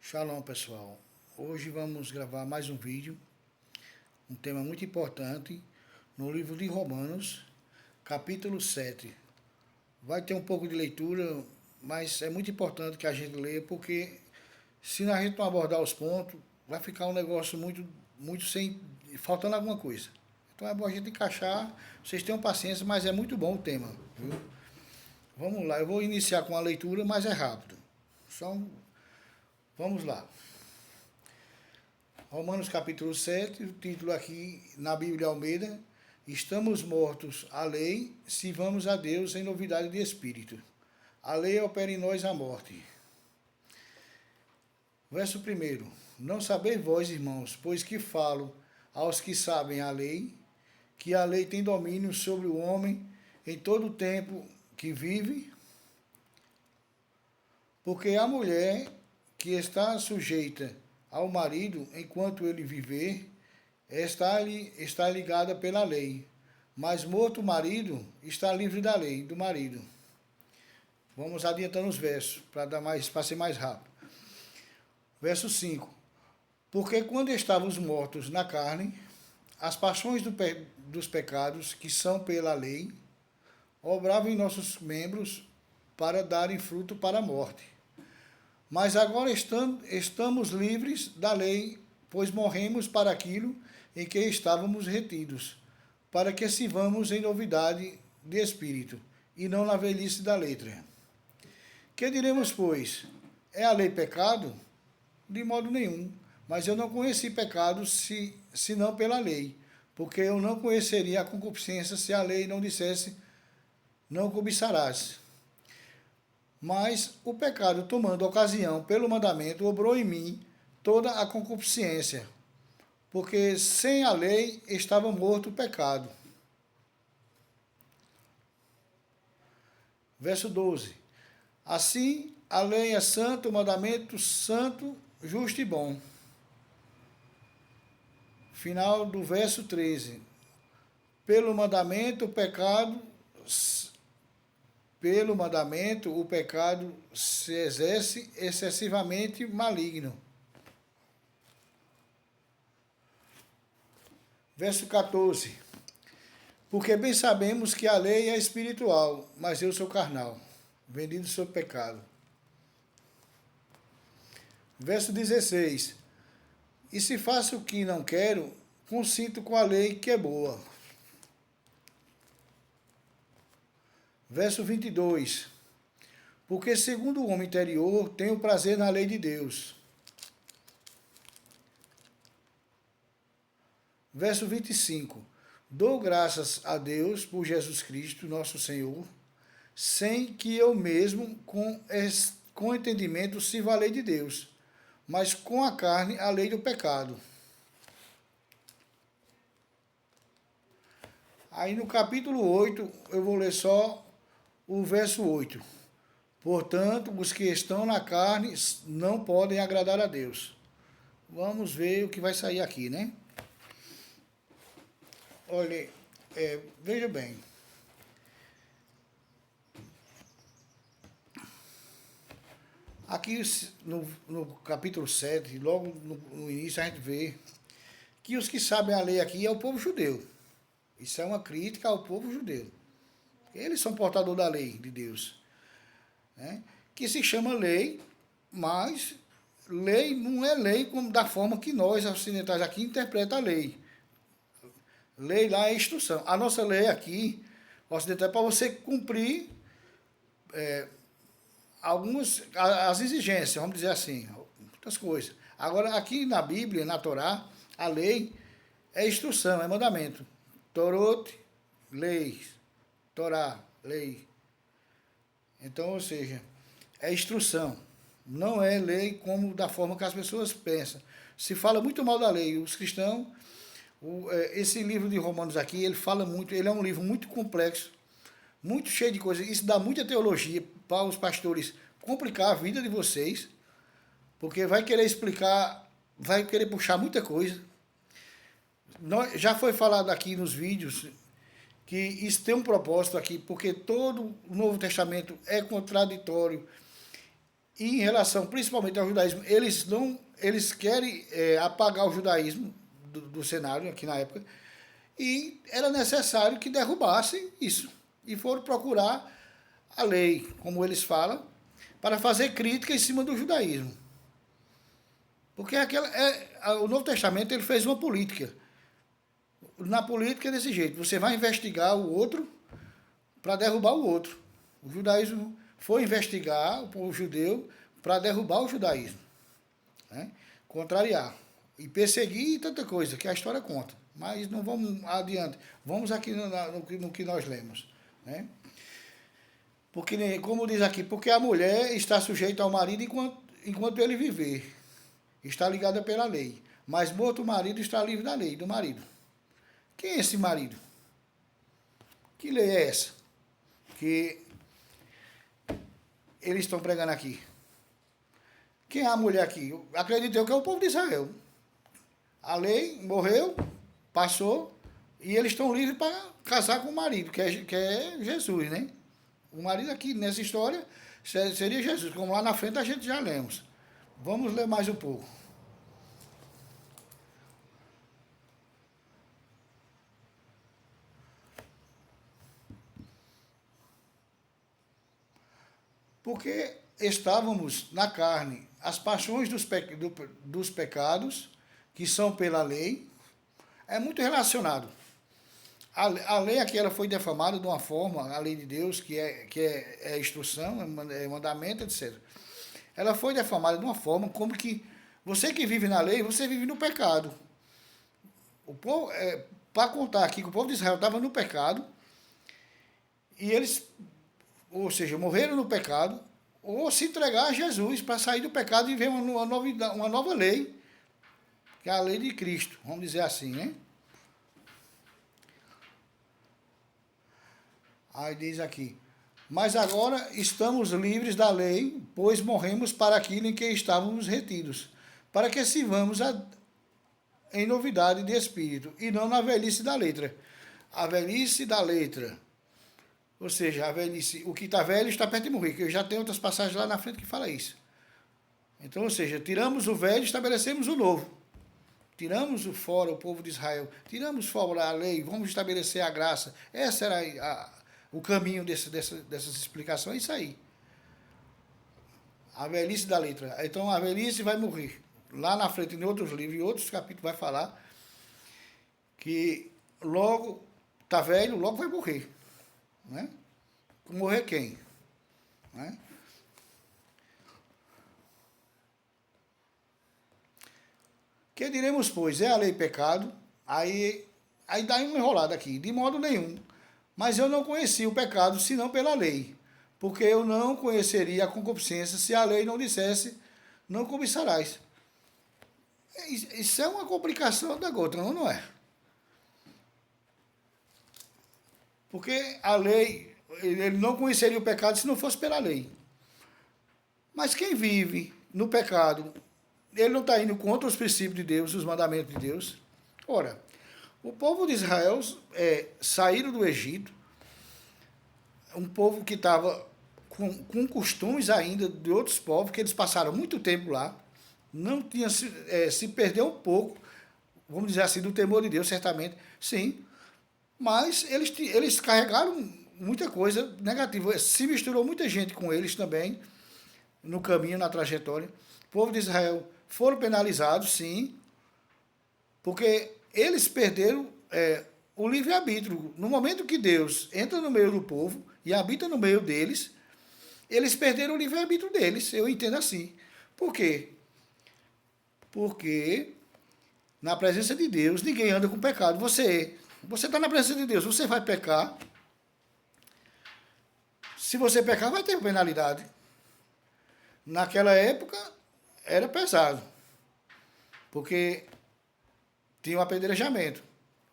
Shalom, pessoal. Hoje vamos gravar mais um vídeo, um tema muito importante, no livro de Romanos, capítulo 7. Vai ter um pouco de leitura, mas é muito importante que a gente leia, porque se a gente não abordar os pontos, vai ficar um negócio muito sem, faltando alguma coisa. Então é bom a gente encaixar, vocês tenham paciência, mas é muito bom o tema, viu? Vamos lá, eu vou iniciar com a leitura, mas é rápido. Vamos lá. Romanos capítulo 7, o título aqui na Bíblia Almeida: Estamos mortos à lei, se vamos a Deus em novidade de espírito. A lei opera em nós a morte. Verso 1. Não sabeis vós, irmãos, pois que falo aos que sabem a lei, que a lei tem domínio sobre o homem em todo o tempo que vive? Porque a mulher que está sujeita ao marido enquanto ele viver, está ligada pela lei. Mas morto o marido, está livre da lei, do marido. Vamos adiantando os versos, para ser mais rápido. Verso 5. Porque quando estávamos mortos na carne, as paixões dos pecados, que são pela lei, obravam em nossos membros para darem fruto para a morte. Mas agora estamos livres da lei, pois morremos para aquilo em que estávamos retidos, para que sirvamos em novidade de espírito, e não na velhice da letra. Que diremos, pois? É a lei pecado? De modo nenhum. Mas eu não conheci pecado senão pela lei, porque eu não conheceria a concupiscência se a lei não dissesse, não cobiçarás. Mas o pecado, tomando ocasião pelo mandamento, obrou em mim toda a concupiscência, porque sem a lei estava morto o pecado. Verso 12. Assim, a lei é santa, o mandamento santo, justo e bom. Final do verso 13. Pelo mandamento, o pecado se exerce excessivamente maligno. Verso 14. Porque bem sabemos que a lei é espiritual, mas eu sou carnal, vendido sob pecado. Verso 16. E se faço o que não quero, consinto com a lei que é boa. Verso 22. Porque segundo o homem interior, tenho prazer na lei de Deus. Verso 25. Dou graças a Deus por Jesus Cristo, nosso Senhor, sem que eu mesmo, com entendimento, sirva a lei de Deus, mas com a carne, a lei do pecado. Aí no capítulo 8, eu vou ler só o verso 8. Portanto, os que estão na carne não podem agradar a Deus. Vamos ver o que vai sair aqui, né? Olha, veja bem. Aqui no capítulo 7, logo no início, a gente vê que os que sabem a lei aqui é o povo judeu. Isso é uma crítica ao povo judeu. Eles são portadores da lei de Deus, né? Que se chama lei, mas lei não é lei como da forma que nós, ocidentais, aqui interpretamos a lei. Lei lá é instrução. A nossa lei aqui, ocidental, é para você cumprir as exigências, vamos dizer assim, muitas coisas. Agora, aqui na Bíblia, na Torá, a lei é instrução, é mandamento. Torot, lei. Torá, lei. Então, ou seja, é instrução. Não é lei como da forma que as pessoas pensam. Se fala muito mal da lei. Os cristãos, esse livro de Romanos aqui, ele fala muito, ele é um livro muito complexo, muito cheio de coisas. Isso dá muita teologia para os pastores complicar a vida de vocês, porque vai querer explicar, vai querer puxar muita coisa. Já foi falado aqui nos vídeos que isso tem um propósito aqui, porque todo o Novo Testamento é contraditório E em relação principalmente ao judaísmo, eles querem apagar o judaísmo do cenário aqui na época, e era necessário que derrubassem isso. E foram procurar a lei, como eles falam, para fazer crítica em cima do judaísmo. Porque o Novo Testamento ele fez uma política. Na política é desse jeito, você vai investigar o outro para derrubar o outro. O judaísmo foi investigar o povo judeu para derrubar o judaísmo, né? Contrariar e perseguir e tanta coisa que a história conta. Mas não vamos adiante, vamos aqui no que nós lemos, né? Porque, como diz aqui, porque a mulher está sujeita ao marido enquanto ele viver, está ligada pela lei, mas morto o marido está livre da lei, do marido. Quem é esse marido? Que lei é essa que eles estão pregando aqui? Quem é a mulher aqui? Eu acredito eu que é o povo de Israel. A lei morreu, passou, e eles estão livres para casar com o marido, que é Jesus, né? O marido aqui, nessa história, seria Jesus, como lá na frente a gente já lemos. Vamos ler mais um pouco. Porque estávamos na carne, as paixões dos pecados, que são pela lei, é muito relacionado. A lei aqui ela foi defamada de uma forma, a lei de Deus, que é instrução, é mandamento, etc. Ela foi defamada de uma forma como que você que vive na lei, você vive no pecado. O povo, para contar aqui que o povo de Israel estava no pecado, e eles, ou seja, morreram no pecado, ou se entregar a Jesus para sair do pecado e ver uma nova lei, que é a lei de Cristo, vamos dizer assim, né? Aí diz aqui, mas agora estamos livres da lei, pois morremos para aquilo em que estávamos retidos, para que sirvamos em novidade de espírito, e não na velhice da letra. A velhice da letra, ou seja, a velhice, o que está velho está perto de morrer, que eu já tenho outras passagens lá na frente que fala isso. Então, ou seja, tiramos o velho e estabelecemos o novo. Tiramos fora o povo de Israel, tiramos fora a lei, vamos estabelecer a graça. Essa era o caminho dessas explicações, é isso aí. A velhice da letra. Então a velhice vai morrer. Lá na frente, em outros livros, em outros capítulos, vai falar que logo está velho, logo vai morrer. Né? Morrer quem? Né? Que diremos, pois, é a lei pecado? Aí dá uma enrolada aqui, de modo nenhum. Mas eu não conheci o pecado senão pela lei, porque eu não conheceria a concupiscência se a lei não dissesse, não cobiçarás. Isso é uma complicação da gota, não é? Porque a lei, ele não conheceria o pecado se não fosse pela lei. Mas quem vive no pecado, ele não está indo contra os princípios de Deus, os mandamentos de Deus. Ora, o povo de Israel saíram do Egito, um povo que estava com costumes ainda de outros povos, que eles passaram muito tempo lá, não tinha se perdeu um pouco, vamos dizer assim, do temor de Deus, certamente, sim, mas eles carregaram muita coisa negativa, se misturou muita gente com eles também, no caminho, na trajetória. O povo de Israel foram penalizados, sim, porque eles perderam o livre-arbítrio. No momento que Deus entra no meio do povo e habita no meio deles, eles perderam o livre-arbítrio deles. Eu entendo assim. Por quê? Porque na presença de Deus ninguém anda com pecado. Você está na presença de Deus, você vai pecar. Se você pecar, vai ter penalidade. Naquela época era pesado, porque tinha o apedrejamento,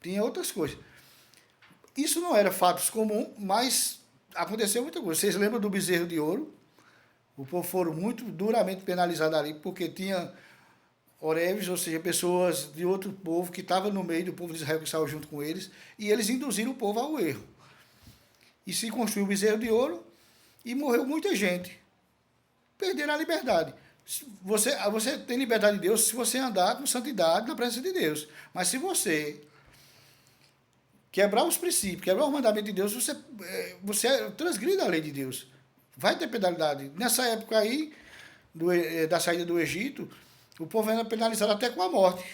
tinha outras coisas. Isso não era fatos comuns, mas aconteceu muita coisa. Vocês lembram do bezerro de ouro? O povo foram muito duramente penalizados ali, porque tinha oreves, ou seja, pessoas de outro povo que estavam no meio do povo de Israel que estava junto com eles, e eles induziram o povo ao erro. E se construiu o bezerro de ouro e morreu muita gente. perderam a liberdade. Você tem liberdade de Deus se você andar com santidade na presença de Deus. Mas se você quebrar os princípios, quebrar os mandamentos de Deus, você transgride a lei de Deus. Vai ter penalidade. Nessa época aí, da saída do Egito, o povo era penalizado até com a morte.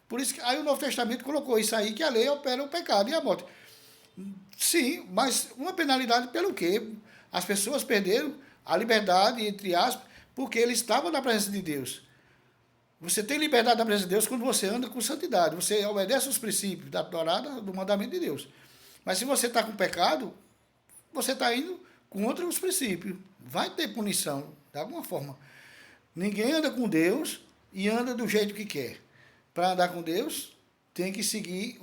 Por isso que aí o Novo Testamento colocou isso aí, que a lei opera o pecado e a morte. Sim, mas uma penalidade pelo quê? As pessoas perderam a liberdade, entre aspas, porque eles estavam na presença de Deus. Você tem liberdade na presença de Deus quando você anda com santidade. Você obedece os princípios da Torá, do mandamento de Deus. Mas se você está com pecado, você está indo contra os princípios. Vai ter punição, de alguma forma. Ninguém anda com Deus e anda do jeito que quer. Para andar com Deus, tem que seguir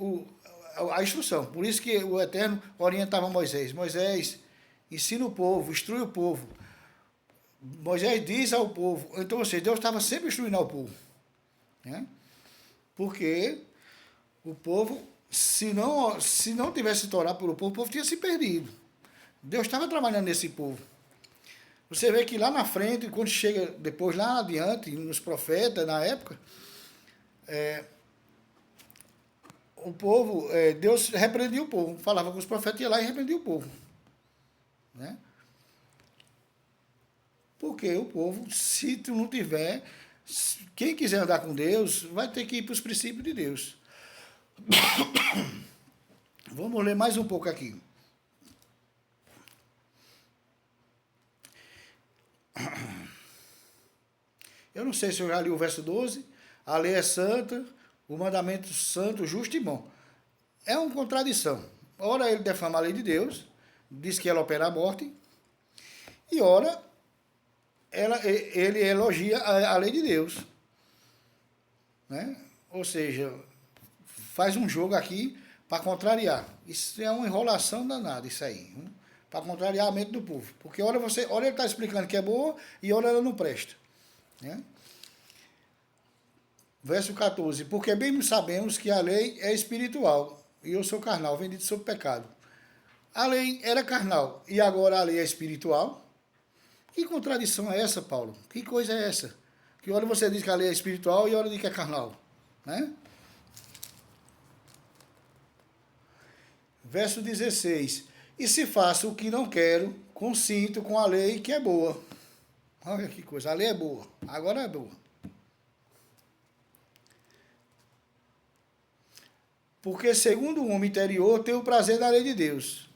a instrução. Por isso que o Eterno orientava Moisés. Moisés, ensina o povo, instrui o povo. Moisés diz ao povo. Então, ou seja, Deus estava sempre instruindo ao povo. Né? Porque o povo, se não tivesse Torá pelo povo, o povo tinha se perdido. Deus estava trabalhando nesse povo. Você vê que lá na frente, quando chega depois, lá adiante, nos profetas, na época, o povo, Deus repreendia o povo. Falava com os profetas, ia lá e repreendia o povo. Né? Porque o povo, se tu não tiver, quem quiser andar com Deus, vai ter que ir para os princípios de Deus. Vamos ler mais um pouco aqui. Eu não sei se eu já li o verso 12. A lei é santa, o mandamento santo, justo e bom. É uma contradição. Ora ele defama a lei de Deus, diz que ela opera a morte, e ora ele elogia a lei de Deus. Né? Ou seja, faz um jogo aqui para contrariar. Isso é uma enrolação danada, isso aí. Para contrariar a mente do povo. Porque ora ele está explicando que é boa e ora ela não presta. Né? Verso 14. Porque bem sabemos que a lei é espiritual e eu sou carnal, vendido sob pecado. A lei era carnal e agora a lei é espiritual. Que contradição é essa, Paulo? Que coisa é essa? Que hora você diz que a lei é espiritual e hora diz que é carnal. Né? Verso 16. E se faço o que não quero, consinto com a lei que é boa. Olha que coisa, a lei é boa. Agora é boa. Porque segundo o homem interior, tem o prazer da lei de Deus.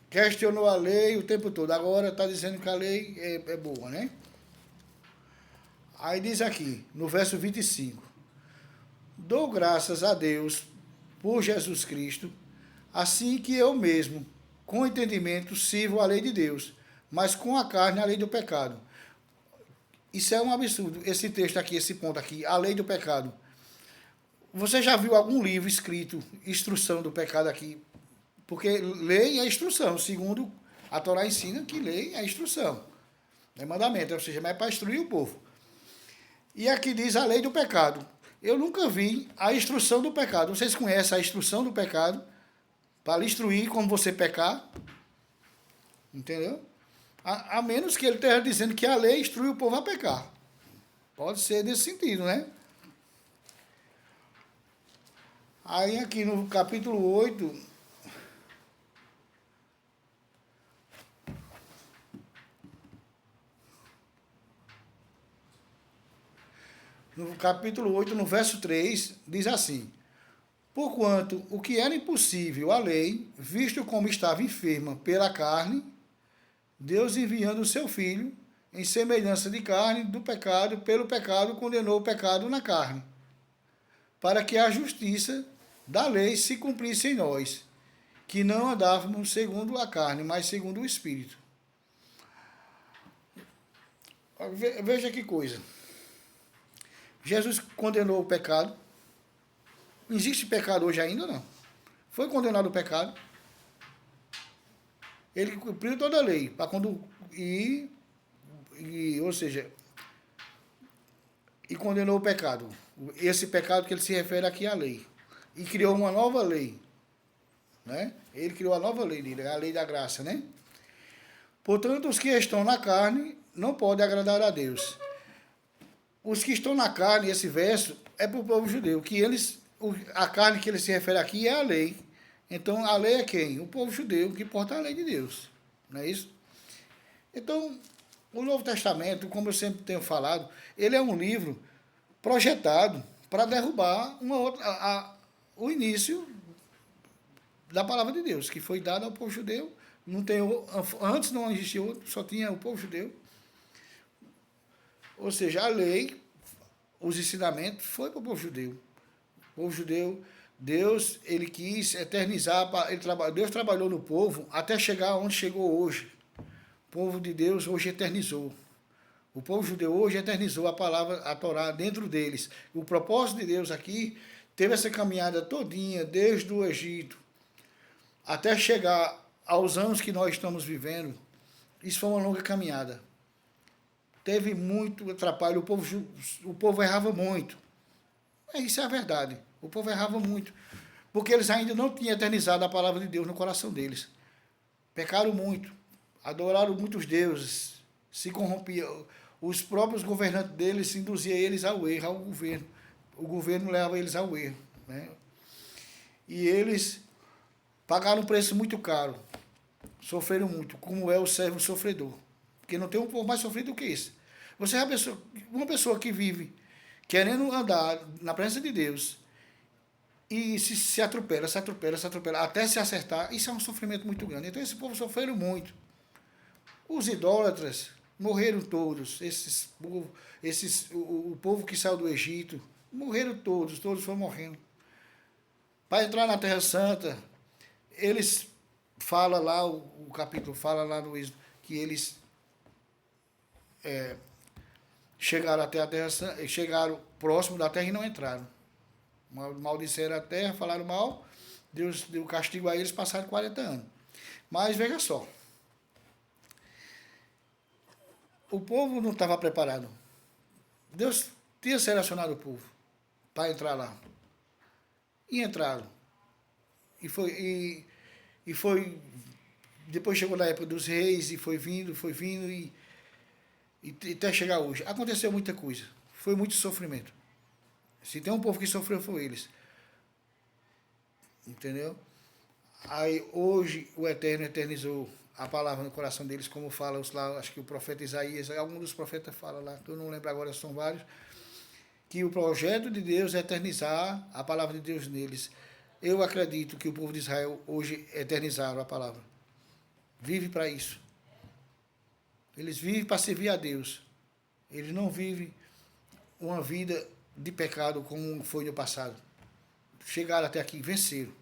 Questionou a lei o tempo todo. Agora está dizendo que a lei é boa, né? Aí diz aqui, no verso 25. Dou graças a Deus por Jesus Cristo, assim que eu mesmo, com entendimento, sirvo a lei de Deus, mas com a carne a lei do pecado. Isso é um absurdo, esse texto aqui, esse ponto aqui, a lei do pecado. Você já viu algum livro escrito, instrução do pecado aqui? Porque lei é instrução, segundo a Torá ensina que lei é instrução. É mandamento, ou seja, mas é para instruir o povo. E aqui diz a lei do pecado. Eu nunca vi a instrução do pecado. Vocês conhecem a instrução do pecado? Para lhe instruir como você pecar? Entendeu? A menos que ele esteja dizendo que a lei instrui o povo a pecar. Pode ser nesse sentido, né? Aí aqui no capítulo 8... No capítulo 8, no verso 3, diz assim: porquanto o que era impossível à lei, visto como estava enferma pela carne, Deus enviando o seu Filho, em semelhança de carne do pecado, pelo pecado condenou o pecado na carne, para que a justiça da lei se cumprisse em nós, que não andávamos segundo a carne, mas segundo o Espírito. Veja que coisa. Jesus condenou o pecado. Existe pecado hoje ainda? Não. Foi condenado o pecado. Ele cumpriu toda a lei. Ou seja, e condenou o pecado. Esse pecado que ele se refere aqui à lei. E criou uma nova lei. Né? Ele criou a nova lei, a lei da graça, né? Portanto, os que estão na carne não podem agradar a Deus. Os que estão na carne, esse verso, é para o povo judeu, que a carne que ele se refere aqui é a lei. Então, a lei é quem? O povo judeu, que porta a lei de Deus. Não é isso? Então, o Novo Testamento, como eu sempre tenho falado, ele é um livro projetado para derrubar o início da palavra de Deus, que foi dada ao povo judeu. Antes não existia outro, só tinha o povo judeu. Ou seja, a lei, os ensinamentos, foi para o povo judeu. O povo judeu, Deus, ele quis eternizar, Deus trabalhou no povo até chegar onde chegou hoje. O povo de Deus hoje eternizou. O povo judeu hoje eternizou a palavra, a Torá, dentro deles. O propósito de Deus aqui teve essa caminhada todinha, desde o Egito, até chegar aos anos que nós estamos vivendo. Isso foi uma longa caminhada. Teve muito atrapalho, o povo errava muito. Isso é a verdade. O povo errava muito. Porque eles ainda não tinham eternizado a palavra de Deus no coração deles. Pecaram muito. Adoraram muitos deuses. Se corrompiam. Os próprios governantes deles induziam eles ao erro, ao governo. O governo leva eles ao erro. Né? E eles pagaram um preço muito caro. Sofreram muito, como é o servo sofredor. Porque não tem um povo mais sofrido do que esse. Você é uma pessoa que vive querendo andar na presença de Deus e se atropela, até se acertar. Isso é um sofrimento muito grande. Então esse povo sofreram muito. Os idólatras morreram todos. O povo que saiu do Egito, morreram todos foram morrendo. Para entrar na Terra Santa, eles falam lá, o capítulo fala lá no Êxodo, que eles chegaram até a Terra Santa, chegaram próximo da terra e não entraram. Maldisseram a terra, falaram mal, Deus deu castigo a eles, passaram 40 anos. Mas veja só, o povo não estava preparado. Deus tinha selecionado o povo para entrar lá. E entraram. E foi. Depois chegou na época dos reis e foi vindo e até chegar hoje. Aconteceu muita coisa. Foi muito sofrimento. Se tem um povo que sofreu, foi eles. Entendeu? Aí hoje o Eterno eternizou a palavra no coração deles, como fala lá, acho que o profeta Isaías, algum dos profetas fala lá, eu não lembro agora, são vários, que o projeto de Deus é eternizar a palavra de Deus neles. Eu acredito que o povo de Israel hoje eternizaram a palavra. Vive para isso. Eles vivem para servir a Deus. Eles não vivem uma vida de pecado como foi no passado. Chegaram até aqui, venceram.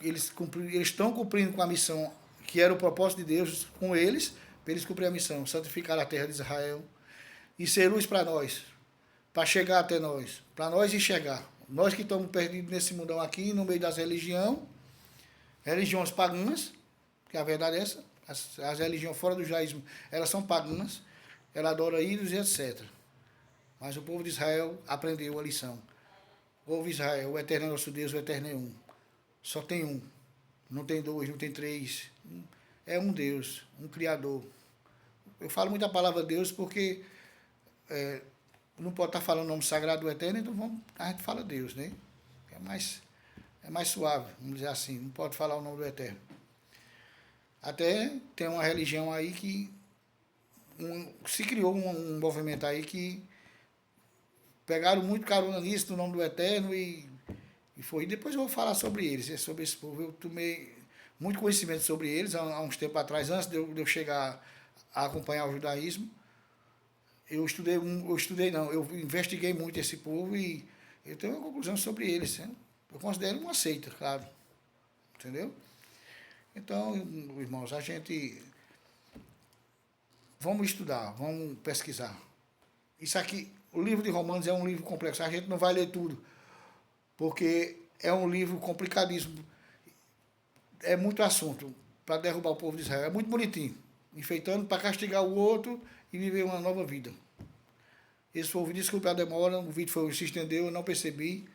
Eles estão cumprindo com a missão que era o propósito de Deus com eles, para eles cumprir a missão, santificar a terra de Israel e ser luz para nós, para chegar até nós, para nós enxergar. Nós que estamos perdidos nesse mundão aqui, no meio das religiões pagãs, que a verdade é essa, as religiões fora do judaísmo, elas são pagãs, elas adoram ídolos e etc. Mas o povo de Israel aprendeu a lição. Ouve Israel, o Eterno é nosso Deus, o Eterno é um. Só tem um. Não tem dois, não tem três. É um Deus, um Criador. Eu falo muito a palavra Deus porque não pode estar falando o nome sagrado do Eterno, então a gente fala Deus, né? É mais suave, vamos dizer assim. Não pode falar o nome do Eterno. Até tem uma religião aí que se criou um movimento aí que pegaram muito carona nisso, no nome do Eterno, e foi. Depois eu vou falar sobre eles, sobre esse povo. Eu tomei muito conhecimento sobre eles há uns tempos atrás, antes de eu chegar a acompanhar o judaísmo. Eu investiguei muito esse povo e eu tenho uma conclusão sobre eles. Né? Eu considero uma seita, claro. Entendeu? Então, irmãos, vamos estudar, vamos pesquisar. Isso aqui, o livro de Romanos é um livro complexo, a gente não vai ler tudo, porque é um livro complicadíssimo. É muito assunto para derrubar o povo de Israel. É muito bonitinho, enfeitando para castigar o outro e viver uma nova vida. Esse foi o vídeo, desculpe a demora, o vídeo se estendeu, eu não percebi,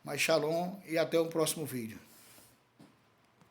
mas shalom e até o próximo vídeo.